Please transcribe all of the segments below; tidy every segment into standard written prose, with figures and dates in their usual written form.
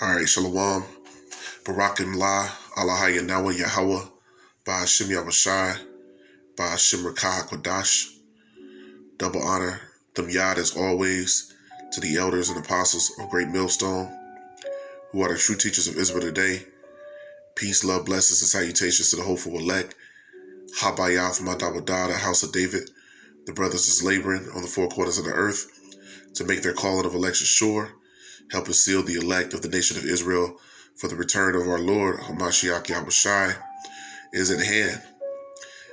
All right, Shalom, Barakim La, Allahaya Nawa Yahweh, Ba'ashim Yahweh Ba'ashim Rakah Kwadash. Double honor, them Yad as always, to the elders and apostles of Great Millstone, who are the true teachers of Israel today. Peace, love, blessings, and salutations to the hopeful elect. Habayath Madawadah, the house of David. The brothers is laboring on the four corners of the earth to make their calling of election sure, helping seal the elect of the nation of Israel for the return of our Lord, Hamashiach Yahushai, is at hand.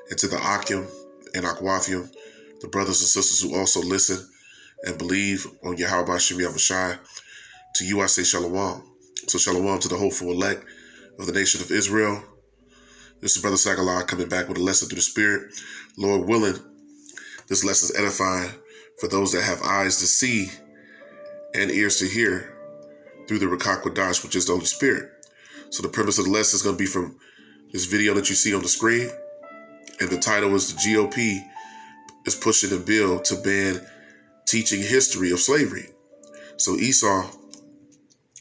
And to the Akim and Akwathium, the brothers and sisters who also listen and believe on Yahweh Shem Yahushai, to you I say Shalom. So Shalom to the hopeful elect of the nation of Israel. This is Brother Sagalah coming back with a lesson through the Spirit. Lord willing, this lesson is edifying for those that have eyes to see and ears to hear through the Rakah Kwadash, which is the Holy Spirit. So the premise of the lesson is going to be from this video that you see on the screen. And the title is the GOP is pushing a bill to ban teaching history of slavery. So Esau,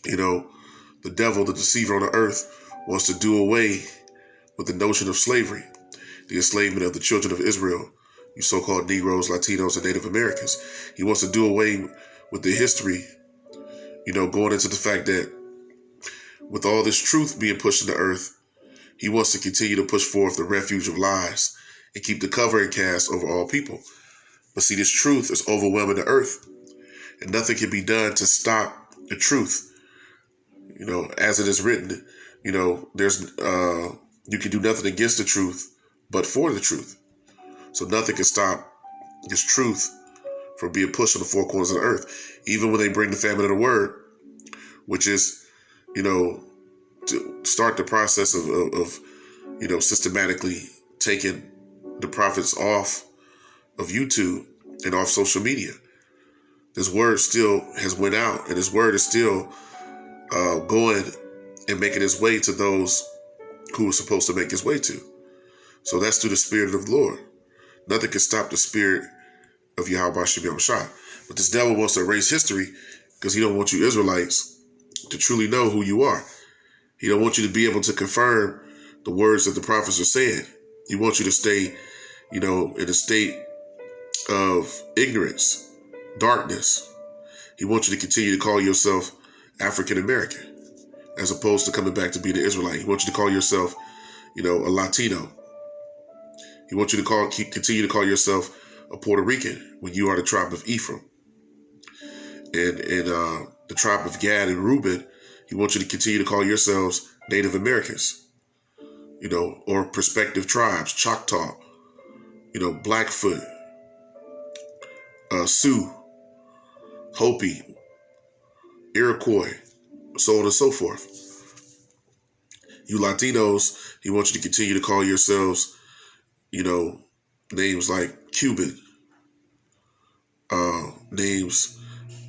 the devil, the deceiver on the earth, wants to do away with the notion of slavery, the enslavement of the children of Israel, you so-called Negroes, Latinos, and Native Americans. He wants to do away with the history, going into the fact that with all this truth being pushed in the earth, he wants to continue to push forth the refuge of lies and keep the covering cast over all people. But see, this truth is overwhelming the earth, and nothing can be done to stop the truth. As it is written, there's you can do nothing against the truth, but for the truth. So nothing can stop this truth from being pushed on the four corners of the earth. Even when they bring the famine of the word, which is, to start the process of systematically taking the prophets off of YouTube and off social media. This word still has went out, and this word is still going and making its way to those who are supposed to make its way to. So that's through the Spirit of the Lord. Nothing can stop the Spirit of Yahweh Shem Yahushua. But this devil wants to erase history because he don't want you Israelites to truly know who you are. He don't want you to be able to confirm the words that the prophets are saying. He wants you to stay, in a state of ignorance, darkness. He wants you to continue to call yourself African American, as opposed to coming back to being an Israelite. He wants you to call yourself, a Latino. He wants you to continue to call yourself a Puerto Rican when you are the tribe of Ephraim. And the tribe of Gad and Reuben, he wants you to continue to call yourselves Native Americans, or prospective tribes, Choctaw, Blackfoot, Sioux, Hopi, Iroquois, so on and so forth. You Latinos, he wants you to continue to call yourselves, names like Cuban, names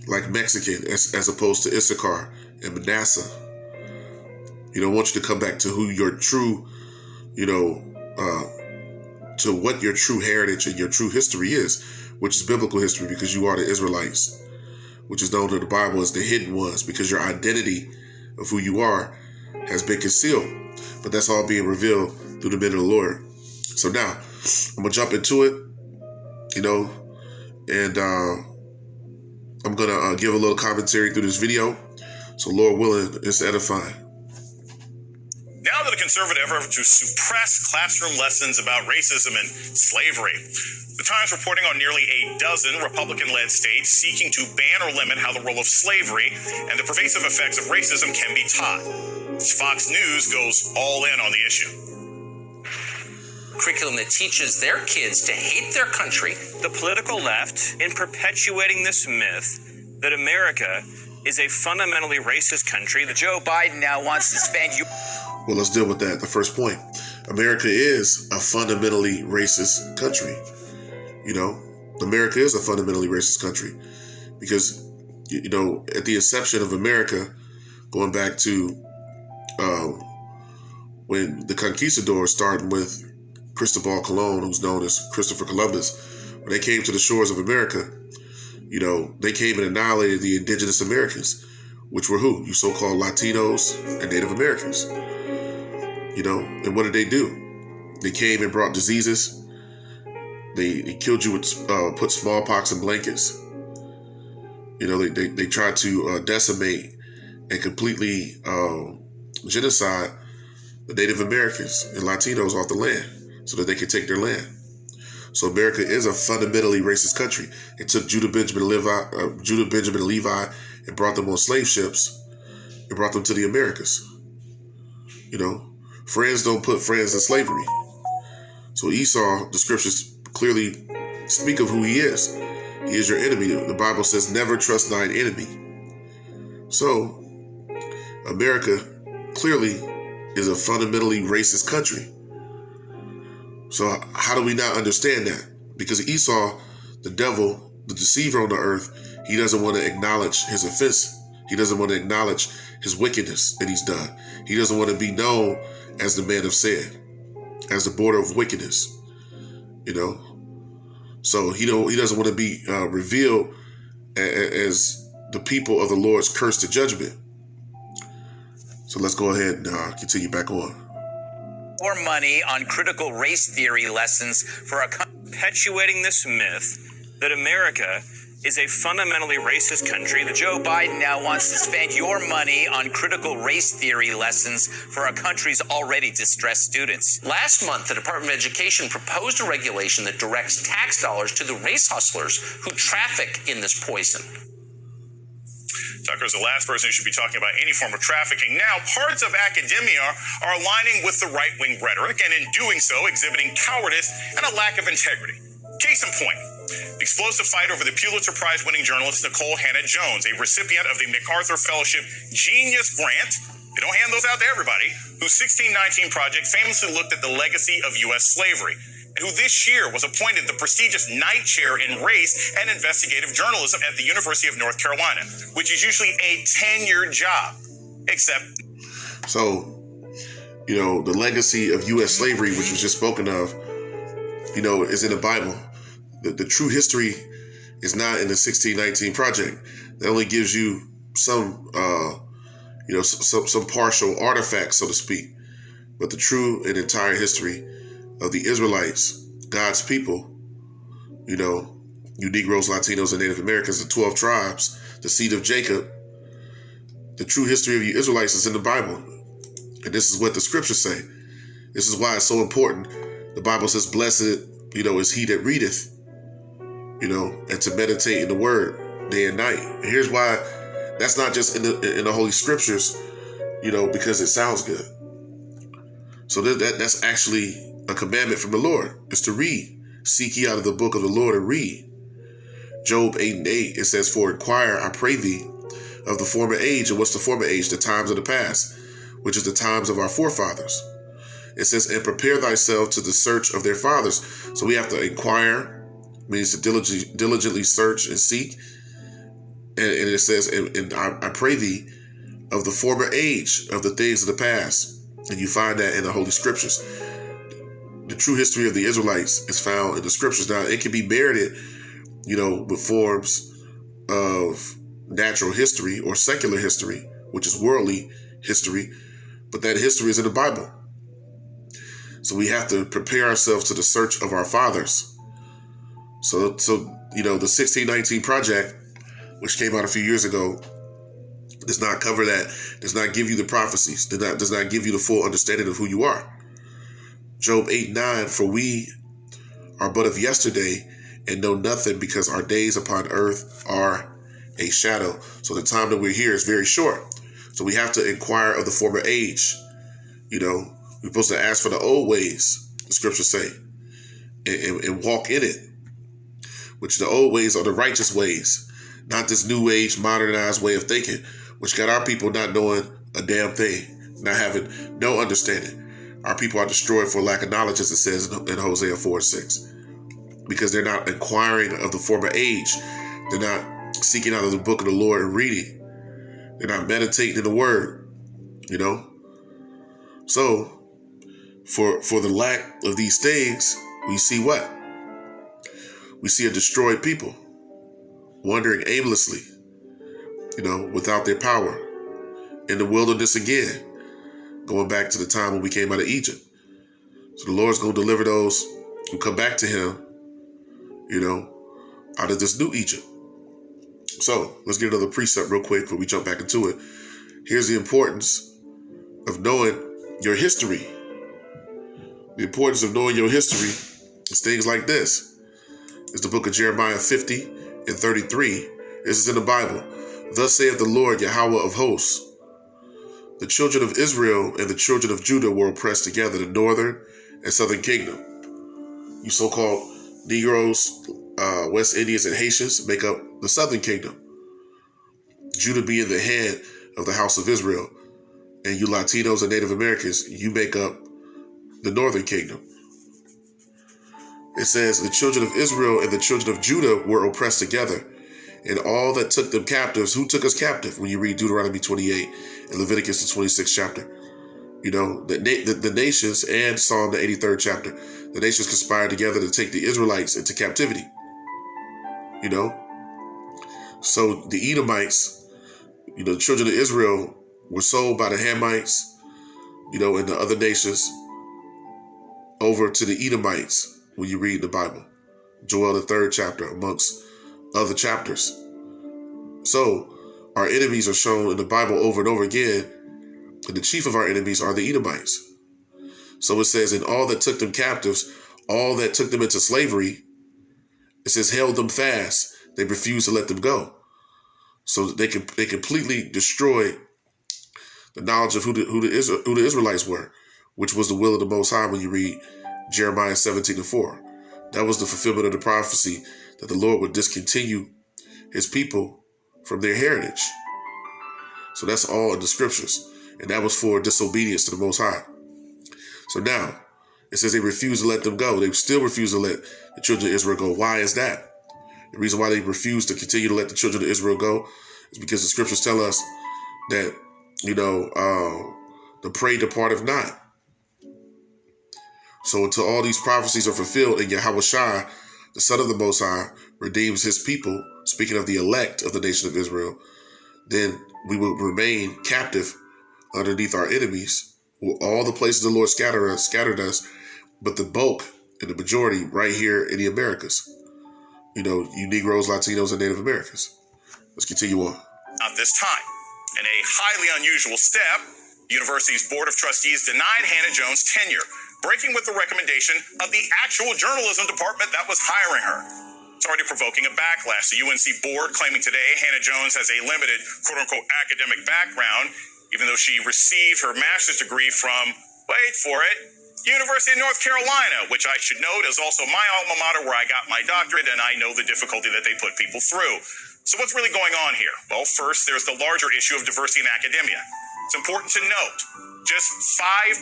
like Mexican, as opposed to Issachar and Manasseh. He don't want you to come back to who your true, to what your true heritage and your true history is, which is biblical history, because you are the Israelites, which is known in the Bible as the hidden ones, because your identity of who you are has been concealed. But that's all being revealed through the men of the Lord. So now, I'm going to jump into it, and I'm going to give a little commentary through this video. So Lord willing, it's edifying. Now that a conservative effort to suppress classroom lessons about racism and slavery, the Times reporting on nearly a dozen Republican-led states seeking to ban or limit how the role of slavery and the pervasive effects of racism can be taught. Fox News goes all in on the issue. Curriculum that teaches their kids to hate their country. The political left, in perpetuating this myth that America is a fundamentally racist country, that Joe Biden now wants to spend you. Well, let's deal with that. The first point. America is a fundamentally racist country. America is a fundamentally racist country because, at the inception of America, going back to when the conquistadors, starting with Cristobal Colon, who's known as Christopher Columbus, when they came to the shores of America, they came and annihilated the indigenous Americans, which were who? You so-called Latinos and Native Americans. And what did they do? They came and brought diseases. They killed you with, put smallpox in blankets. They tried to decimate and completely genocide the Native Americans and Latinos off the land so that they could take their land. So America is a fundamentally racist country. It took Judah, Benjamin, and Levi and brought them on slave ships and brought them to the Americas. Friends don't put friends in slavery. So Esau, the scriptures clearly speak of who he is. He is your enemy. The Bible says, never trust thine enemy. So America clearly is a fundamentally racist country. So how do we not understand that? Because Esau, the devil, the deceiver on the earth, he doesn't want to acknowledge his offense. He doesn't want to acknowledge his wickedness that he's done. He doesn't want to be known as the man of sin, as the border of wickedness. So he doesn't want to be revealed as the people of the Lord's curse to judgment. So let's go ahead and continue back on. More money on critical race theory lessons for a perpetuating this myth that America is a fundamentally racist country. Joe Biden now wants to spend your money on critical race theory lessons for our country's already distressed students. Last month, the Department of Education proposed a regulation that directs tax dollars to the race hustlers who traffic in this poison. Tucker is the last person who should be talking about any form of trafficking. Now, parts of academia are aligning with the right-wing rhetoric, and in doing so, exhibiting cowardice and a lack of integrity. Case in point, the explosive fight over the Pulitzer Prize-winning journalist Nicole Hannah-Jones, a recipient of the MacArthur Fellowship Genius Grant. They don't hand those out to everybody, whose 1619 project famously looked at the legacy of U.S. slavery, and who this year was appointed the prestigious Knight Chair in Race and Investigative Journalism at the University of North Carolina, which is usually a tenured job, except... So, the legacy of U.S. slavery, which was just spoken of, is in the Bible. The true history is not in the 1619 project. That only gives you some partial artifacts, so to speak. But the true and entire history of the Israelites, God's people, you Negroes, Latinos, and Native Americans, the 12 tribes, the seed of Jacob, the true history of you Israelites is in the Bible. And this is what the scriptures say. This is why it's so important. The Bible says, blessed, is he that readeth, and to meditate in the word day and night. And here's why that's not just in the Holy Scriptures, because it sounds good. So that's actually a commandment from the Lord, is to read. Seek ye out of the book of the Lord and read. Job 8:8, it says, for inquire, I pray thee, of the former age. And what's the former age? The times of the past, which is the times of our forefathers. It says, and prepare thyself to the search of their fathers. So we have to inquire, means to diligently search and seek. And it says, and I pray thee of the former age, of the things of the past. And you find that in the Holy Scriptures. The true history of the Israelites is found in the Scriptures. Now, it can be merited, with forms of natural history or secular history, which is worldly history, but that history is in the Bible. So we have to prepare ourselves to the search of our fathers. So the 1619 project, which came out a few years ago, does not cover that, does not give you the prophecies, does not give you the full understanding of who you are. Job 8:9, for we are but of yesterday and know nothing, because our days upon earth are a shadow. So the time that we're here is very short. So we have to inquire of the former age. We're supposed to ask for the old ways, the scriptures say, and walk in it, which the old ways are the righteous ways, not this new age modernized way of thinking, which got our people not knowing a damn thing, not having no understanding. Our people are destroyed for lack of knowledge, as it says in Hosea 4:6, because they're not inquiring of the former age. They're not seeking out of the book of the Lord and reading. They're not meditating in the word, So for the lack of these things, we see what? We see a destroyed people, wandering aimlessly, without their power. In the wilderness again, going back to the time when we came out of Egypt. So the Lord's going to deliver those who come back to him, out of this new Egypt. So let's get another precept real quick before we jump back into it. Here's the importance of knowing your history. The importance of knowing your history is things like this. It's the book of Jeremiah 50 and 33. This is in the Bible. Thus saith the Lord Yahweh of hosts. The children of Israel and the children of Judah were oppressed together, the northern and southern kingdom. You so-called Negroes, West Indians, and Haitians make up the southern kingdom. Judah being the head of the house of Israel. And you Latinos and Native Americans, you make up the northern kingdom. It says, the children of Israel and the children of Judah were oppressed together, and all that took them captives. Who took us captive? When you read Deuteronomy 28 and Leviticus, the 26th chapter. The nations, and Psalm, the 83rd chapter. The nations conspired together to take the Israelites into captivity. So the Edomites, the children of Israel were sold by the Hamites, and the other nations over to the Edomites when you read the Bible. Joel, the 3rd chapter, amongst other chapters. So our enemies are shown in the Bible over and over again, and the chief of our enemies are the Edomites. So it says, in all that took them captives, all that took them into slavery, it says, held them fast. They refused to let them go. So they completely destroyed the knowledge of who the Israelites were, which was the will of the Most High when you read Jeremiah 17:4. That was the fulfillment of the prophecy that the Lord would discontinue his people from their heritage. So that's all in the scriptures. And that was for disobedience to the Most High. So now, it says they refused to let them go. They still refuse to let the children of Israel go. Why is that? The reason why they refuse to continue to let the children of Israel go is because the scriptures tell us that, the prey departeth not. So until all these prophecies are fulfilled and Yahushua, the Son of the Most High, redeems his people, speaking of the elect of the nation of Israel, then we will remain captive underneath our enemies. All the places the Lord scattered us, but the bulk and the majority right here in the Americas. You Negroes, Latinos, and Native Americans. Let's continue on. At this time, in a highly unusual step, the university's Board of Trustees denied Hannah Jones tenure, breaking with the recommendation of the actual journalism department that was hiring her. It's already provoking a backlash. The UNC board claiming today Hannah Jones has a limited, quote-unquote, academic background, even though she received her master's degree from, wait for it, University of North Carolina, which I should note is also my alma mater where I got my doctorate, and I know the difficulty that they put people through. So what's really going on here? Well, first, there's the larger issue of diversity in academia. It's important to note, just 5%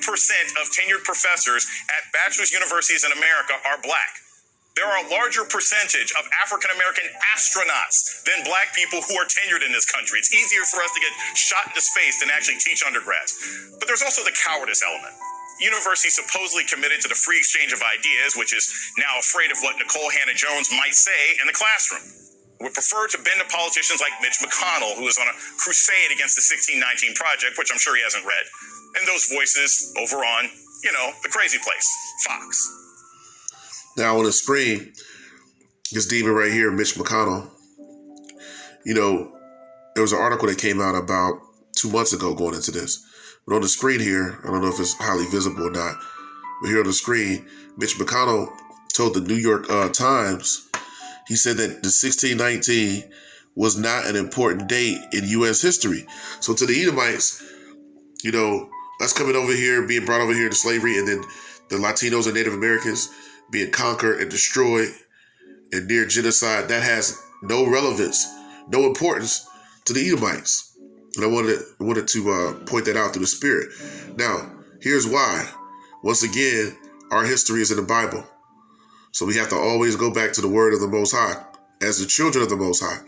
of tenured professors at bachelor's universities in America are black. There are a larger percentage of African-American astronauts than black people who are tenured in this country. It's easier for us to get shot into space than actually teach undergrads. But there's also the cowardice element. University supposedly committed to the free exchange of ideas, which is now afraid of what Nicole Hannah-Jones might say in the classroom. Would prefer to bend to politicians like Mitch McConnell, who is on a crusade against the 1619 Project, which I'm sure he hasn't read. And those voices over on, the crazy place, Fox. Now on the screen, this demon right here, Mitch McConnell, there was an article that came out about 2 months ago going into this. But on the screen here, I don't know if it's highly visible or not, but here on the screen, Mitch McConnell told the New York Times, he said that the 1619 was not an important date in U.S. history. So to the Edomites, us coming over here, being brought over here to slavery, and then the Latinos and Native Americans being conquered and destroyed and near genocide, that has no relevance, no importance to the Edomites. And I wanted to point that out through the Spirit. Now, here's why. Once again, our history is in the Bible. So we have to always go back to the word of the Most High as the children of the Most High.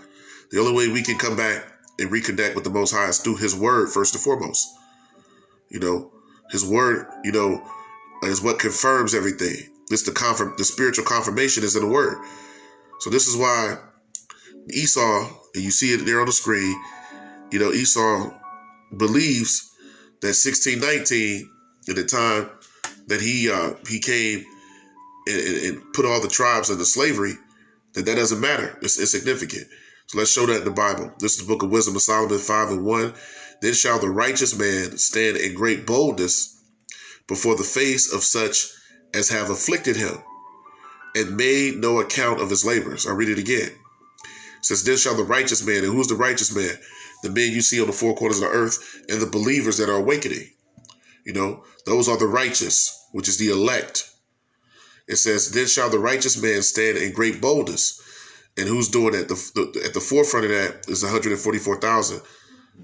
The only way we can come back and reconnect with the Most High is through his word first and foremost. His word, is what confirms everything. The spiritual confirmation is in the word. So this is why Esau, and you see it there on the screen, Esau believes that 1619, at the time that he came and put all the tribes into slavery, that doesn't matter. It's insignificant. So let's show that in the Bible. This is the book of Wisdom of Solomon 5:1. Then shall the righteous man stand in great boldness before the face of such as have afflicted him, and made no account of his labors. I'll read it again. It says, then shall the righteous man, and who's the righteous man? The men you see on the four corners of the earth, and the believers that are awakening. Those are the righteous, which is the elect. It says, then shall the righteous man stand in great boldness. And who's doing that? At the forefront of that is 144,000,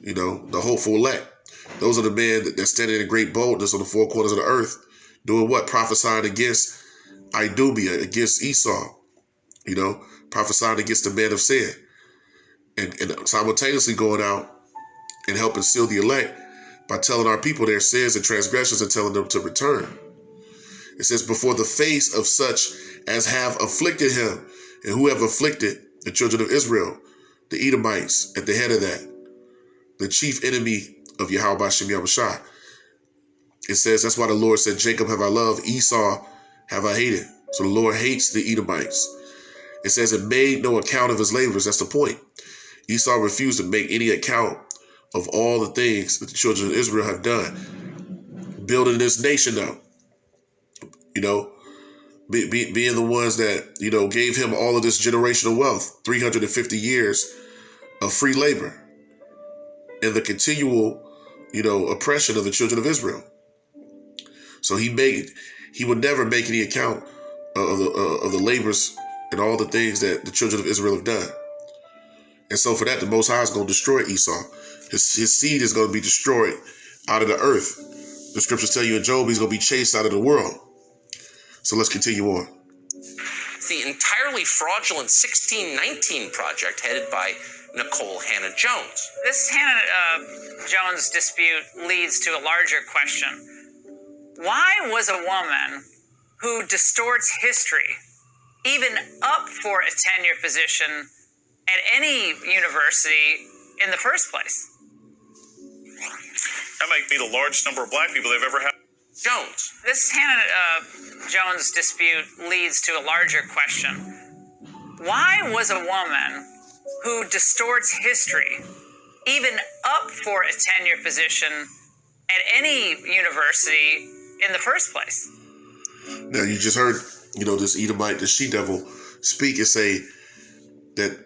the hopeful elect. Those are the men that's standing in great boldness on the four corners of the earth, doing what? Prophesying against Idumea, against Esau, prophesying against the man of sin. And simultaneously going out and helping seal the elect by telling our people their sins and transgressions and telling them to return. It says, before the face of such as have afflicted him. And who have afflicted the children of Israel? The Edomites at the head of that. The chief enemy of Yahweh Bashem Yahushua. It says, that's why the Lord said, Jacob have I loved, Esau have I hated. So the Lord hates the Edomites. It says it made no account of his labors. That's the point. Esau refused to make any account of all the things that the children of Israel have done. Building this nation up. Being the ones that, gave him all of this generational wealth, 350 years of free labor and the continual, oppression of the children of Israel. So he would never make any account of the labors and all the things that the children of Israel have done. And so for that, the Most High is going to destroy Esau. His seed is going to be destroyed out of the earth. The scriptures tell you in Job, he's going to be chased out of the world. So let's continue on. The entirely fraudulent 1619 project headed by Nicole Hannah-Jones. This Hannah-Jones dispute leads to a larger question. Why was a woman who distorts history even up for a tenure position at any university in the first place? That might be the largest number of black people they've ever had. Jones. This Hannah-Jones dispute leads to a larger question. Why was a woman who distorts history even up for a tenure position at any university in the first place? Now, you just heard, this Edomite, the she-devil, speak and say that,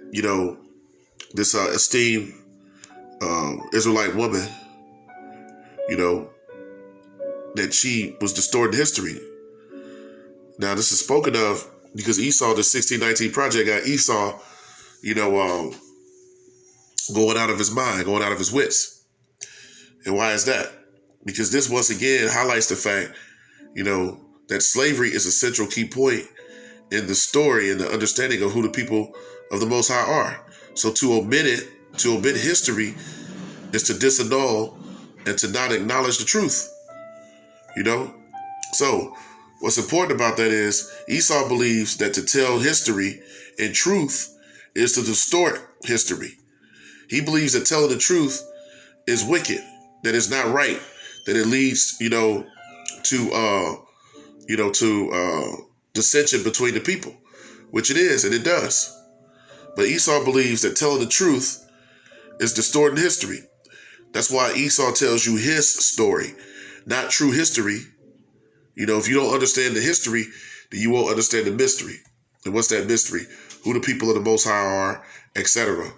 this esteemed Israelite woman, that she was distorting history. Now, this is spoken of because Esau, the 1619 project, got Esau, going out of his mind, going out of his wits. And why is that? Because this, once again, highlights the fact, that slavery is a central key point in the story and the understanding of who the people of the Most High are. So to omit it, to omit history, is to disannul and to not acknowledge the truth. So what's important about that is Esau believes that to tell history and truth is to distort history. He believes that telling the truth is wicked, that it's not right, that it leads, to dissension between the people, which it is, and it does. But Esau believes that telling the truth is distorting history. That's why Esau tells you his story, not true history. If you don't understand the history, then you won't understand the mystery. And what's that mystery? Who the people of the Most High are, etc.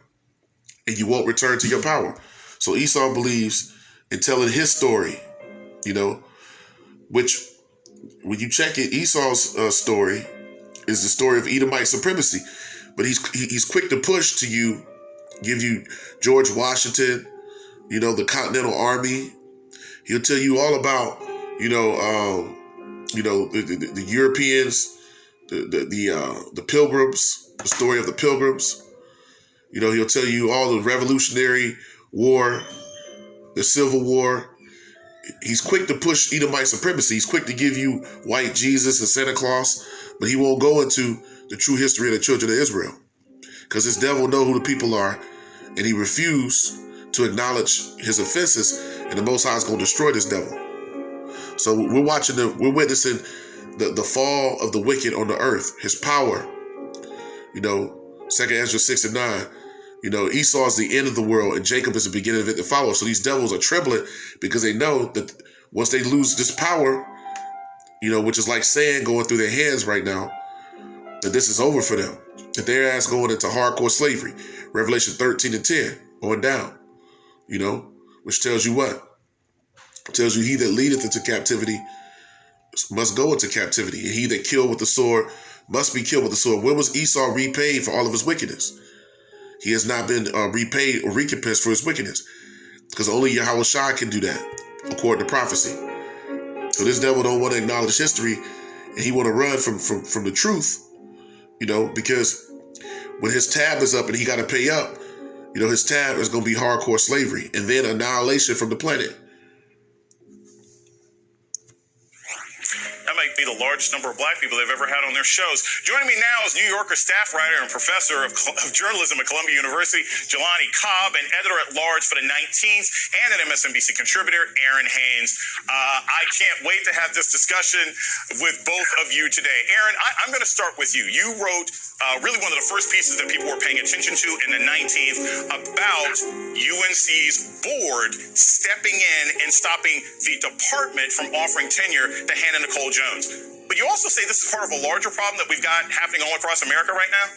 And you won't return to your power. So Esau believes in telling his story, which when you check it, Esau's story is the story of Edomite supremacy. But he's quick to push to you, give you George Washington, the Continental Army. He'll tell you all about, the Europeans, the Pilgrims, the story of the Pilgrims. He'll tell you all the Revolutionary War, the Civil War. He's quick to push Edomite supremacy. He's quick to give you white Jesus and Santa Claus, but he won't go into the true history of the children of Israel because this devil know who the people are, and he refused to acknowledge his offenses, and the Most High is going to destroy this devil. So we're witnessing the fall of the wicked on the earth, his power. 2 Ezra 6:9. Esau is the end of the world, and Jacob is the beginning of it to follow. So these devils are trembling because they know that once they lose this power, which is like sand going through their hands right now, that this is over for them. That their ass going into hardcore slavery. Revelation 13:10 on down. Which tells you what? It tells you he that leadeth into captivity must go into captivity, and he that killed with the sword must be killed with the sword. When was Esau repaid for all of his wickedness? He has not been repaid or recompensed for his wickedness, because only Yahweh Shai can do that, according to prophecy. So this devil don't want to acknowledge history, and he want to run from the truth, because when his tab is up and he got to pay up, his tab is going to be hardcore slavery and then annihilation from the planet. That might be the largest number of black people they've ever had on their shows. Joining me now is New Yorker staff writer and professor of journalism at Columbia University, Jelani Cobb, and editor-at-large for the 19th and an MSNBC contributor, Aaron Haynes. I can't wait to have this discussion with both of you today. Aaron, I'm going to start with you. You wrote really one of the first pieces that people were paying attention to in the 19th about UNC's board stepping in and stopping the department from offering tenure to Hannah Nicole Jones. But you also say this is part of a larger problem that we've got happening all across America right now?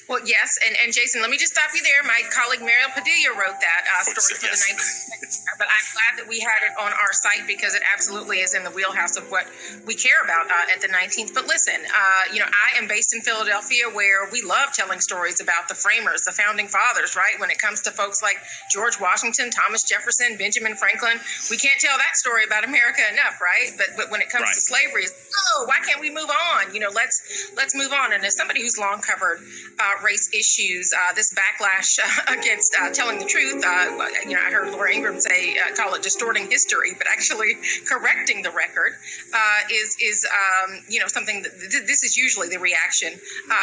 Well, yes, and Jason, let me just stop you there. My colleague Mariel Padilla wrote that story for the 19th, but I'm glad that we had it on our site because it absolutely is in the wheelhouse of what we care about at the 19th. But listen, I am based in Philadelphia, where we love telling stories about the framers, the founding fathers, right? When it comes to folks like George Washington, Thomas Jefferson, Benjamin Franklin, we can't tell that story about America enough, right? But when it comes to slavery, why can't we move on? Let's move on. And as somebody who's long covered race issues, this backlash against telling the truth, I heard Laura Ingraham call it distorting history, but actually correcting the record is something that this is usually the reaction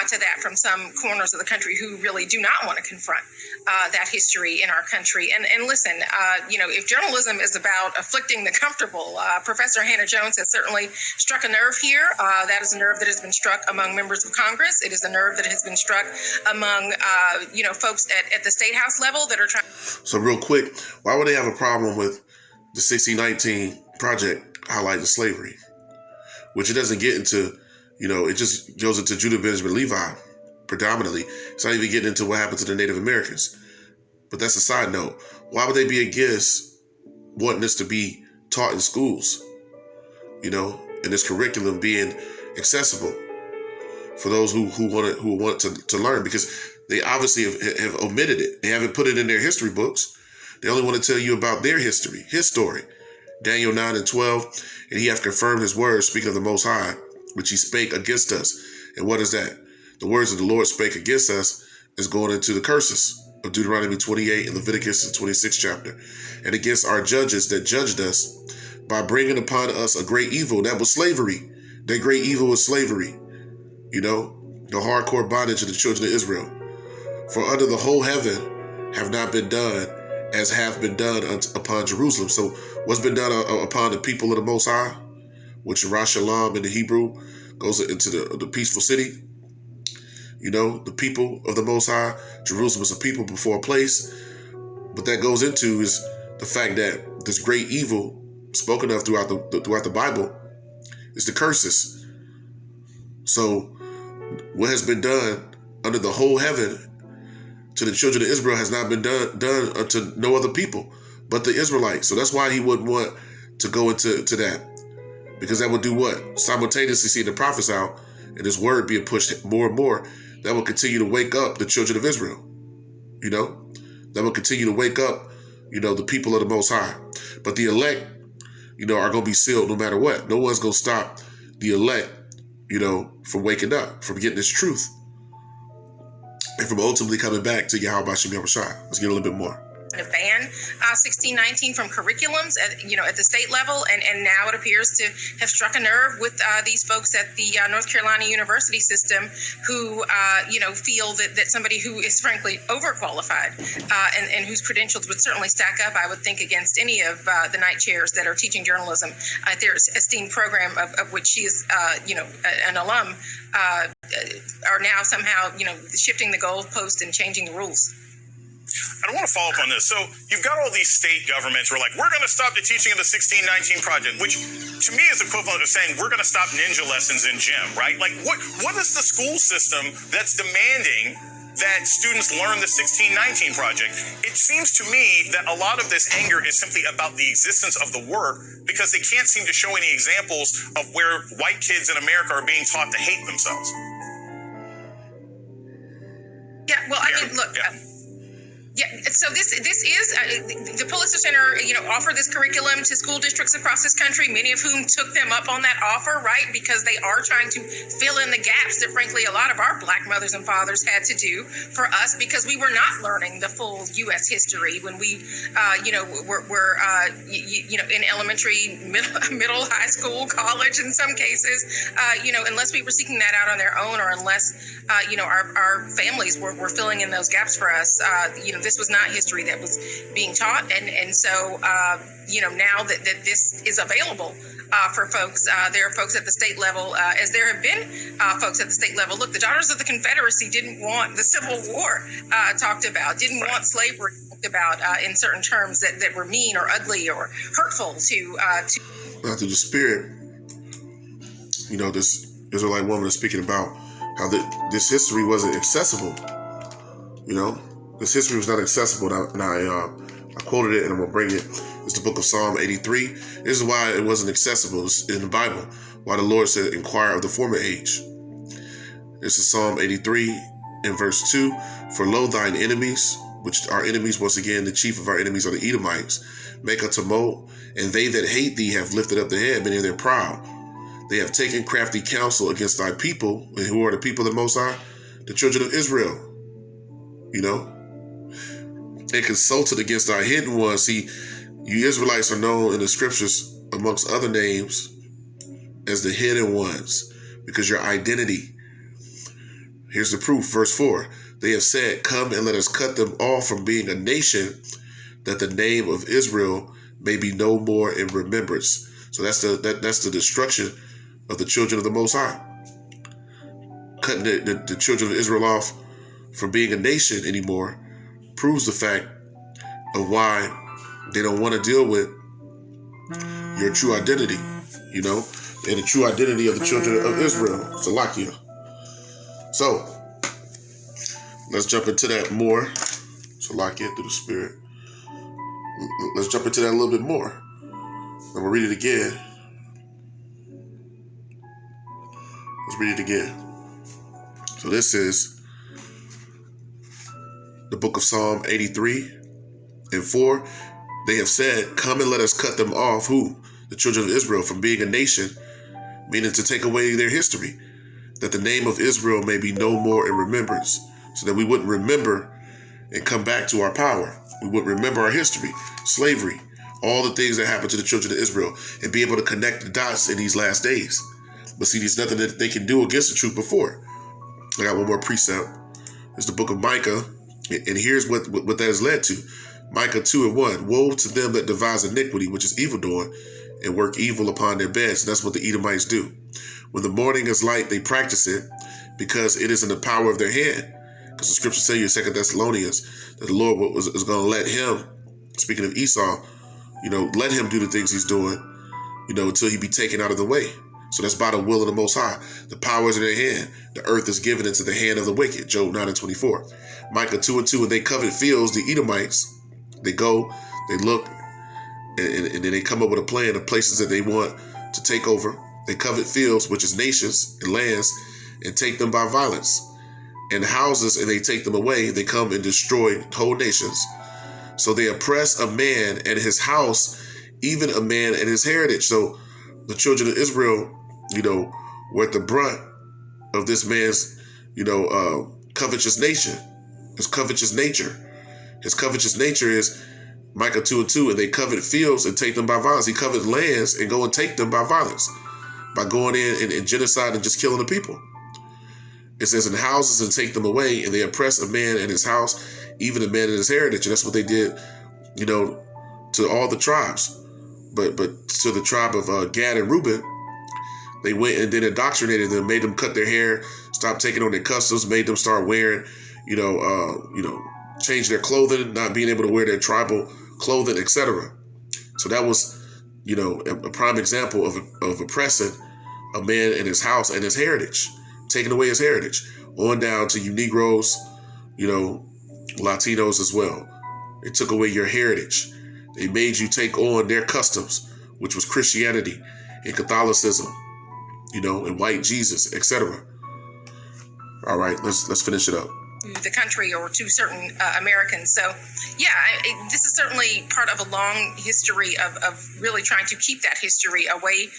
to that from some corners of the country who really do not want to confront that history in our country. And listen, if journalism is about afflicting the comfortable, Professor Hannah Jones has certainly struck a nerve here. That is a nerve that has been struck among members of Congress. It is a nerve that has been struck among, folks at the State House level that are trying. So real quick, why would they have a problem with the 1619 Project highlighting slavery? Which it doesn't get into, it just goes into Judah Benjamin Levi predominantly. It's not even getting into what happened to the Native Americans. But that's a side note. Why would they be against wanting this to be taught in schools? And this curriculum being accessible for those who want to learn, because they obviously have omitted it. They haven't put it in their history books. They only want to tell you about their history, his story. Daniel 9:12, and he hath confirmed his words, speaking of the Most High, which he spake against us. And what is that? The words of the Lord spake against us is going into the curses of Deuteronomy 28 and Leviticus, the 26th chapter, and against our judges that judged us by bringing upon us a great evil. That was slavery. That great evil was slavery. The hardcore bondage of the children of Israel. For under the whole heaven have not been done as hath been done upon Jerusalem. So what's been done upon the people of the Most High, which Yirah Shalom in the Hebrew goes into the peaceful city. The people of the Most High. Jerusalem is a people before a place. What that goes into is the fact that this great evil spoken of throughout the Bible is the curses. So what has been done under the whole heaven to the children of Israel has not been done unto no other people but the Israelites. So that's why he wouldn't want to go into that, because that would do what? Simultaneously see the prophets out and this word being pushed more and more. That will continue to wake up the children of Israel. That will continue to wake up, the people of the Most High. But the elect, are going to be sealed no matter what. No one's going to stop the elect, from waking up, from getting this truth, and from ultimately coming back to Yahweh Bashem Yahweh Shai. Let's get a little bit more. A ban 1619 from curriculums at the state level, and now it appears to have struck a nerve with these folks at the North Carolina University system who feel that somebody who is frankly overqualified and whose credentials would certainly stack up, I would think, against any of the night chairs that are teaching journalism at their esteemed program of which she is an alum, are now somehow shifting the goalpost and changing the rules. I want to follow up on this. So you've got all these state governments who are like, we're going to stop the teaching of the 1619 Project, which to me is equivalent of saying we're going to stop ninja lessons in gym, right? Like what is the school system that's demanding that students learn the 1619 Project? It seems to me that a lot of this anger is simply about the existence of the work because they can't seem to show any examples of where white kids in America are being taught to hate themselves. Yeah, well, I mean, look. Yeah, so this is the Pulitzer Center, offered this curriculum to school districts across this country, many of whom took them up on that offer, right? Because they are trying to fill in the gaps that, frankly, a lot of our Black mothers and fathers had to do for us because we were not learning the full U.S. history when we, were in elementary, middle, high school, college, in some cases, unless we were seeking that out on their own or unless, our families were filling in those gaps for us. This was not history that was being taught. And so, now that this is available for folks, there are folks at the state level, as there have been folks at the state level. Look, the Daughters of the Confederacy didn't want the Civil War talked about, didn't want slavery talked about in certain terms that were mean or ugly or hurtful to. Through the Spirit, this Israelite woman is speaking about how this history wasn't accessible. This history was not accessible, and I quoted it, and I'm going to bring it. It's the book of Psalm 83. This is why it wasn't accessible in the Bible, why the Lord said, inquire of the former age. This is Psalm 83 in verse 2. For lo, thine enemies, which are enemies, once again, the chief of our enemies are the Edomites, make a tumult, and they that hate thee have lifted up their head, many of their proud. They have taken crafty counsel against thy people, and who are the people of the Most High? The children of Israel. They consulted against our hidden ones. See, you Israelites are known in the scriptures, amongst other names, as the hidden ones, because your identity. Here's the proof, verse 4. They have said, come and let us cut them off from being a nation, that the name of Israel may be no more in remembrance. So that's the destruction of the children of the Most High. Cutting the children of Israel off from being a nation anymore proves the fact of why they don't want to deal with your true identity, and the true identity of the children of Israel, Salakia. So, let's jump into that more, Salakia, through the Spirit. Let's jump into that a little bit more. I'm going to read it again. Let's read it again. So this is the book of Psalm 83 and 4. They have said, come and let us cut them off. Who? The children of Israel, from being a nation, meaning to take away their history, that the name of Israel may be no more in remembrance, so that we wouldn't remember and come back to our power. We wouldn't remember our history, slavery, all the things that happened to the children of Israel, and be able to connect the dots in these last days. But see, there's nothing that they can do against the truth before. I got one more precept. It's the book of Micah. And here's what that has led to. Micah 2 and 1. Woe to them that devise iniquity, which is evil doing, and work evil upon their beds. And that's what the Edomites do. When the morning is light, they practice it, because it is in the power of their hand. Because the scriptures tell you in 2 Thessalonians that the Lord is going to let him, speaking of Esau, let him do the things he's doing, until he be taken out of the way. So that's by the will of the Most High. The power is in their hand. The earth is given into the hand of the wicked. Job 9 and 24. Micah 2 and 2. And they covet fields, the Edomites. They go, they look, and then they come up with a plan of places that they want to take over. They covet fields, which is nations and lands, and take them by violence. And houses, and they take them away. They come and destroy whole nations. So they oppress a man and his house, even a man and his heritage. So the children of Israel, were at the brunt of this man's, covetous nature. His covetous nature. His covetous nature is Micah 2:2, and they covet fields and take them by violence. He coveted lands and go and take them by violence, by going in and genocide and just killing the people. It says, in houses and take them away, and they oppress a man and his house, even a man and his heritage. And that's what they did, to all the tribes. But to the tribe of Gad and Reuben, they went and then indoctrinated them, made them cut their hair, stopped taking on their customs, made them start wearing, change their clothing, not being able to wear their tribal clothing, etc. So that was, a prime example of oppressing a man and his house and his heritage, taking away his heritage, on down to you Negroes, Latinos as well. They took away your heritage. They made you take on their customs, which was Christianity and Catholicism, and white Jesus, etc. All right, let's finish it up. The country or to certain Americans. So, this is certainly part of a long history of really trying to keep that history away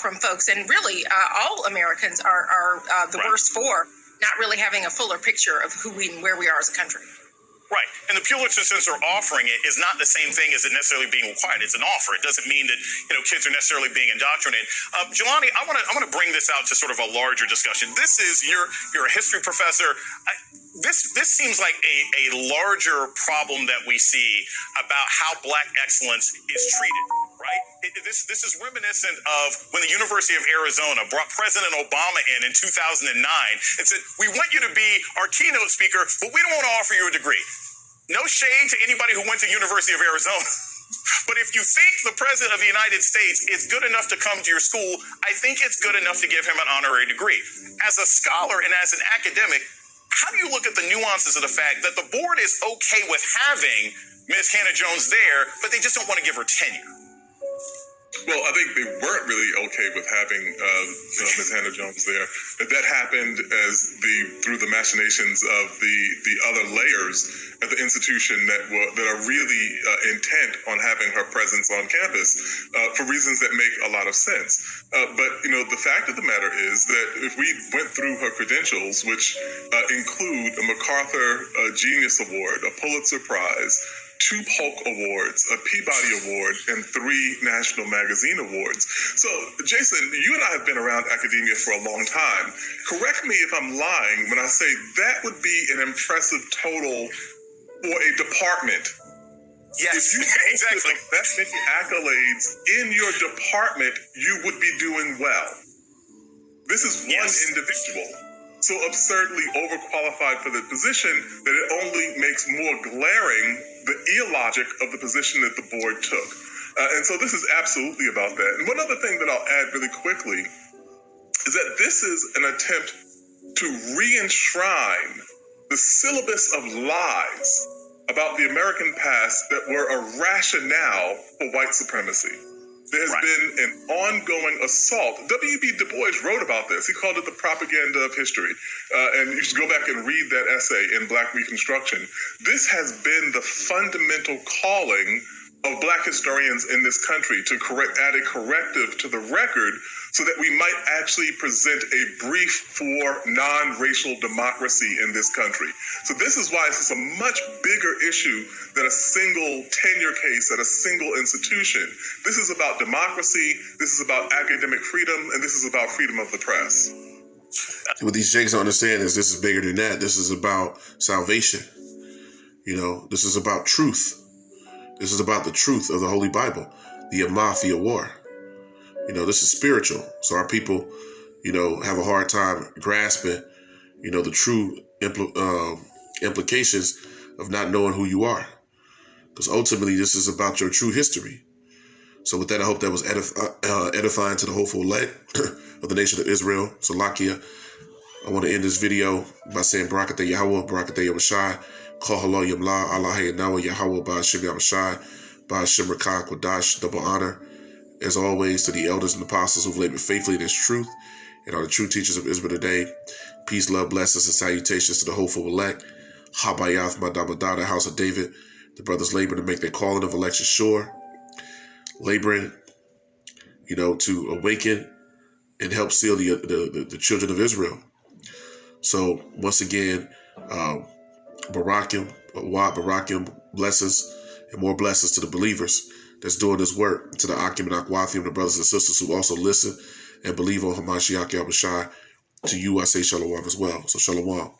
from folks. And really, all Americans are the worst for not really having a fuller picture of who we and where we are as a country. Right. And the Pulitzer Center offering it is not the same thing as it necessarily being required. It's an offer. It doesn't mean that, kids are necessarily being indoctrinated. Jelani, I want to bring this out to sort of a larger discussion. This is, you're a history professor. This seems like a larger problem that we see about how Black excellence is treated, right? This is reminiscent of when the University of Arizona brought President Obama in 2009 and said, we want you to be our keynote speaker, but we don't want to offer you a degree. No shade to anybody who went to the University of Arizona. But if you think the President of the United States is good enough to come to your school, I think it's good enough to give him an honorary degree. As a scholar and as an academic, how do you look at the nuances of the fact that the board is okay with having Ms. Hannah Jones there, but they just don't want to give her tenure? Well, I think they weren't really okay with having Ms. Hannah Jones there. That happened through the machinations of the other layers at the institution that are really intent on having her presence on campus for reasons that make a lot of sense. But the fact of the matter is that if we went through her credentials, which include a MacArthur Genius Award, a Pulitzer Prize, 2 Polk Awards, a Peabody Award, and 3 National Magazine Awards. So, Jason, you and I have been around academia for a long time. Correct me if I'm lying when I say that would be an impressive total for a department. Yes, if you exactly. That many accolades in your department, you would be doing well. This is one individual. So absurdly overqualified for the position that it only makes more glaring the illogic of the position that the board took. And so this is absolutely about that. And one other thing that I'll add really quickly is that this is an attempt to re-enshrine the syllabus of lies about the American past that were a rationale for white supremacy. There has been an ongoing assault. W.B. Du Bois wrote about this. He called it the propaganda of history. And you should go back and read that essay in Black Reconstruction. This has been the fundamental calling of Black historians in this country to add a corrective to the record so that we might actually present a brief for non-racial democracy in this country. So this is why this is a much bigger issue than a single tenure case at a single institution. This is about democracy, this is about academic freedom, and this is about freedom of the press. What these Jakes don't understand is this is bigger than that. This is about salvation. This is about truth. This is about the truth of the Holy Bible, the Amathia War. This is spiritual. So our people, have a hard time grasping, the true implications of not knowing who you are. Because ultimately, this is about your true history. So with that, I hope that was edifying to the hopeful elect of the nation of Israel, Salakia. I want to end this video by saying Barakatah Yahweh, Barakatah Yahushai, Kol Halo Yamla, Allah Hayanawa Yahweh, Ba'ashem Yahushai, Ba'ashem Rakah Kodash, double honor. As always, to the elders and apostles who've labored faithfully in this truth, and all the true teachers of Israel today. Peace, love, blessings, and salutations to the hopeful elect. Habayath Madamadah, the house of David. The brothers labor to make their calling of election sure. Laboring, to awaken and help seal the children of Israel. So once again, Barakim, blessings and more blessings to the believers that's doing this work, and to the Akim and Akwathium, the brothers and sisters who also listen and believe on Hamashiach Yahushua. To you I say shalom as well. So shalom.